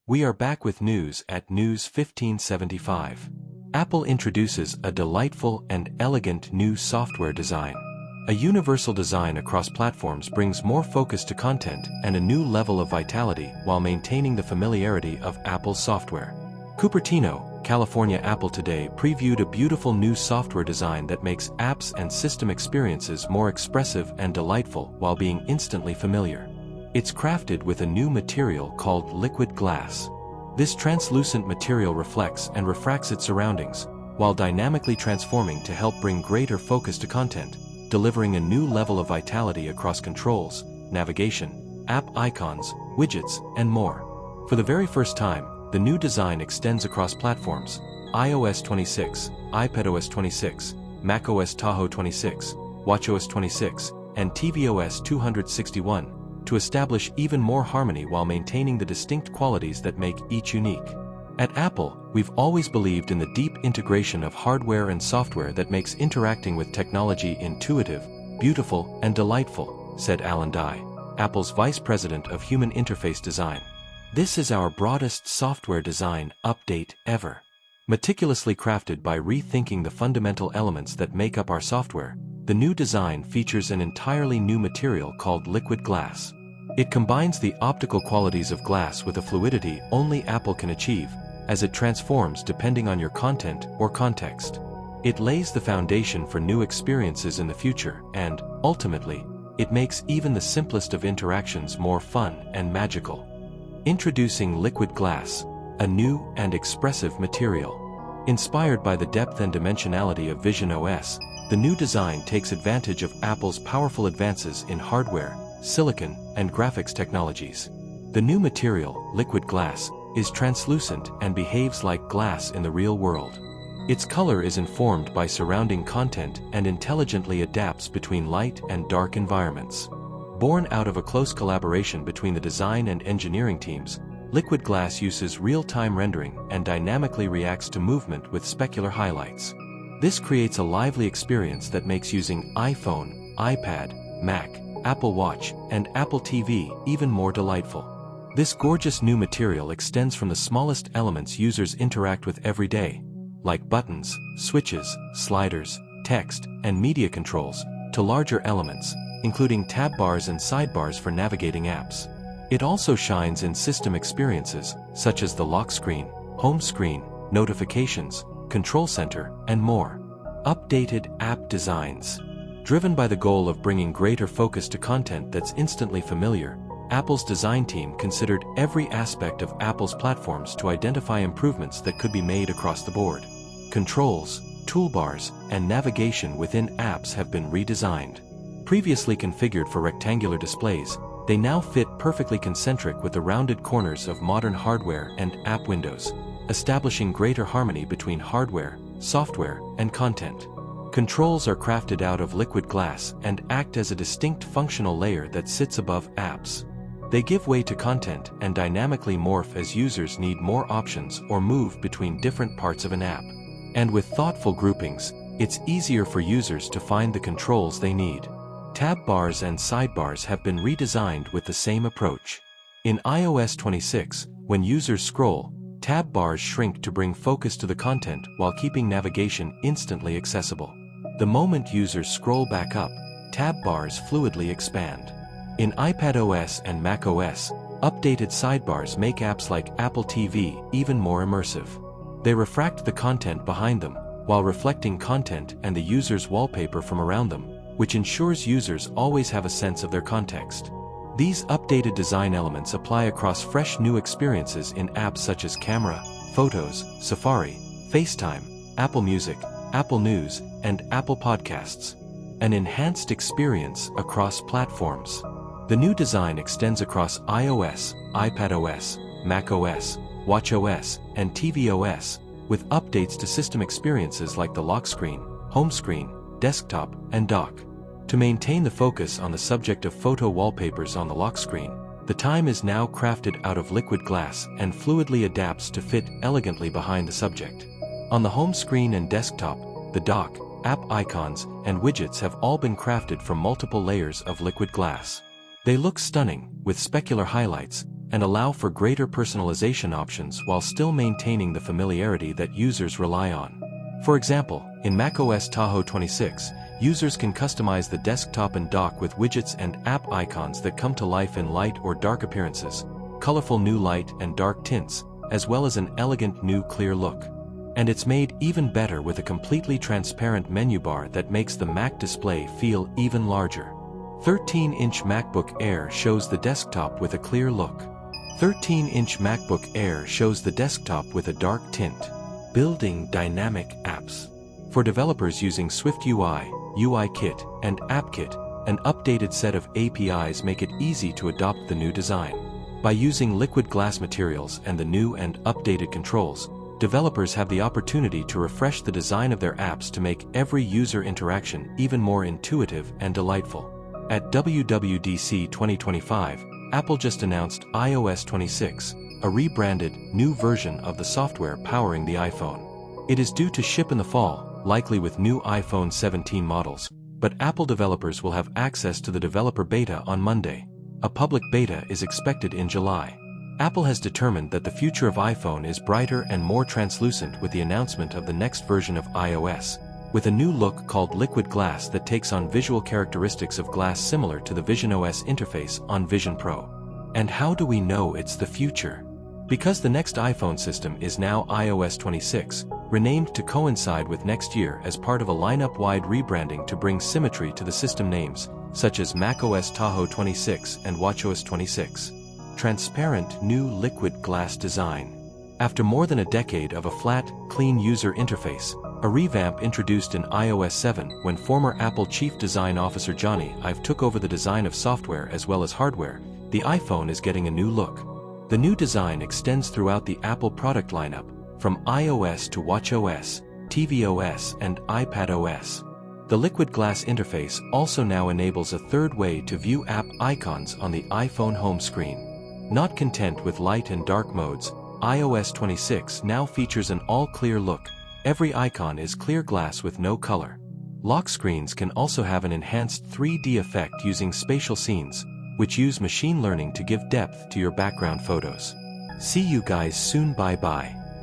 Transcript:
We are back with news at News 1575. Apple introduces a delightful and elegant new software design. A universal design across platforms brings more focus to content and a new level of vitality while maintaining the familiarity of Apple's software. Cupertino, California. Apple today previewed a beautiful new software design that makes apps and system experiences more expressive and delightful while being instantly familiar. It's crafted with a new material called liquid glass. This translucent material reflects and refracts its surroundings, while dynamically transforming to help bring greater focus to content, delivering a new level of vitality across controls, navigation, app icons, widgets, and more. For the very first time, the new design extends across platforms: iOS 26, iPadOS 26, macOS Tahoe 26, watchOS 26, and tvOS 261, to establish even more harmony while maintaining the distinct qualities that make each unique. At Apple, we've always believed in the deep integration of hardware and software that makes interacting with technology intuitive, beautiful, and delightful, said Alan Dye, Apple's Vice President of Human Interface Design. This is our broadest software design update ever. Meticulously crafted by rethinking the fundamental elements that make up our software, the new design features an entirely new material called liquid glass. It combines the optical qualities of glass with a fluidity only Apple can achieve, as it transforms depending on your content or context. It lays the foundation for new experiences in the future and, ultimately, it makes even the simplest of interactions more fun and magical. Introducing liquid glass, a new and expressive material. Inspired by the depth and dimensionality of VisionOS, the new design takes advantage of Apple's powerful advances in hardware, silicon, and graphics technologies. The new material, liquid glass, is translucent and behaves like glass in the real world. Its color is informed by surrounding content and intelligently adapts between light and dark environments. Born out of a close collaboration between the design and engineering teams, liquid glass uses real-time rendering and dynamically reacts to movement with specular highlights. This creates a lively experience that makes using iPhone, iPad, Mac, Apple Watch, and Apple TV even more delightful. This gorgeous new material extends from the smallest elements users interact with every day, like buttons, switches, sliders, text, and media controls, to larger elements, including tab bars and sidebars for navigating apps. It also shines in system experiences, such as the lock screen, home screen, notifications, control center, and more. Updated app designs. Driven by the goal of bringing greater focus to content that's instantly familiar, Apple's design team considered every aspect of Apple's platforms to identify improvements that could be made across the board. Controls, toolbars, and navigation within apps have been redesigned. Previously configured for rectangular displays, they now fit perfectly concentric with the rounded corners of modern hardware and app windows, establishing greater harmony between hardware, software, and content. Controls are crafted out of liquid glass and act as a distinct functional layer that sits above apps. They give way to content and dynamically morph as users need more options or move between different parts of an app. And with thoughtful groupings, it's easier for users to find the controls they need. Tab bars and sidebars have been redesigned with the same approach. In iOS 26, when users scroll, tab bars shrink to bring focus to the content while keeping navigation instantly accessible. The moment users scroll back up, tab bars fluidly expand. In iPadOS and macOS, updated sidebars make apps like Apple TV even more immersive. They refract the content behind them, while reflecting content and the user's wallpaper from around them, which ensures users always have a sense of their context. These updated design elements apply across fresh new experiences in apps such as Camera, Photos, Safari, FaceTime, Apple Music, Apple News, and Apple Podcasts. An enhanced experience across platforms. The new design extends across iOS, iPadOS, macOS, watchOS, and tvOS, with updates to system experiences like the lock screen, home screen, desktop, and dock. To maintain the focus on the subject of photo wallpapers on the lock screen, the time is now crafted out of liquid glass and fluidly adapts to fit elegantly behind the subject. On the home screen and desktop, the dock, app icons, and widgets have all been crafted from multiple layers of liquid glass. They look stunning, with specular highlights, and allow for greater personalization options while still maintaining the familiarity that users rely on. For example, in macOS Tahoe 26, users can customize the desktop and dock with widgets and app icons that come to life in light or dark appearances, colorful new light and dark tints, as well as an elegant new clear look. And it's made even better with a completely transparent menu bar that makes the Mac display feel even larger. 13-inch MacBook Air shows the desktop with a clear look. 13-inch MacBook Air shows the desktop with a dark tint. Building dynamic apps. For developers using SwiftUI, UIKit, and AppKit, an updated set of APIs make it easy to adopt the new design. By using liquid glass materials and the new and updated controls, developers have the opportunity to refresh the design of their apps to make every user interaction even more intuitive and delightful. At WWDC 2025, Apple just announced iOS 26, a rebranded, new version of the software powering the iPhone. It is due to ship in the fall, likely with new iPhone 17 models, but Apple developers will have access to the developer beta on Monday. A public beta is expected in July. Apple has determined that the future of iPhone is brighter and more translucent with the announcement of the next version of iOS, with a new look called Liquid Glass that takes on visual characteristics of glass similar to the VisionOS interface on Vision Pro. And how do we know it's the future? Because the next iPhone system is now iOS 26, renamed to coincide with next year as part of a lineup-wide rebranding to bring symmetry to the system names, such as macOS Tahoe 26 and WatchOS 26. Transparent new liquid glass design. After more than a decade of a flat, clean user interface, a revamp introduced in iOS 7 when former Apple Chief Design Officer Johnny Ive took over the design of software as well as hardware, the iPhone is getting a new look. The new design extends throughout the Apple product lineup, from iOS to watchOS, tvOS and iPadOS. The liquid glass interface also now enables a third way to view app icons on the iPhone home screen. Not content with light and dark modes, iOS 26 now features an all-clear look. Every icon is clear glass with no color. Lock screens can also have an enhanced 3D effect using spatial scenes, which use machine learning to give depth to your background photos. See you guys soon, bye bye.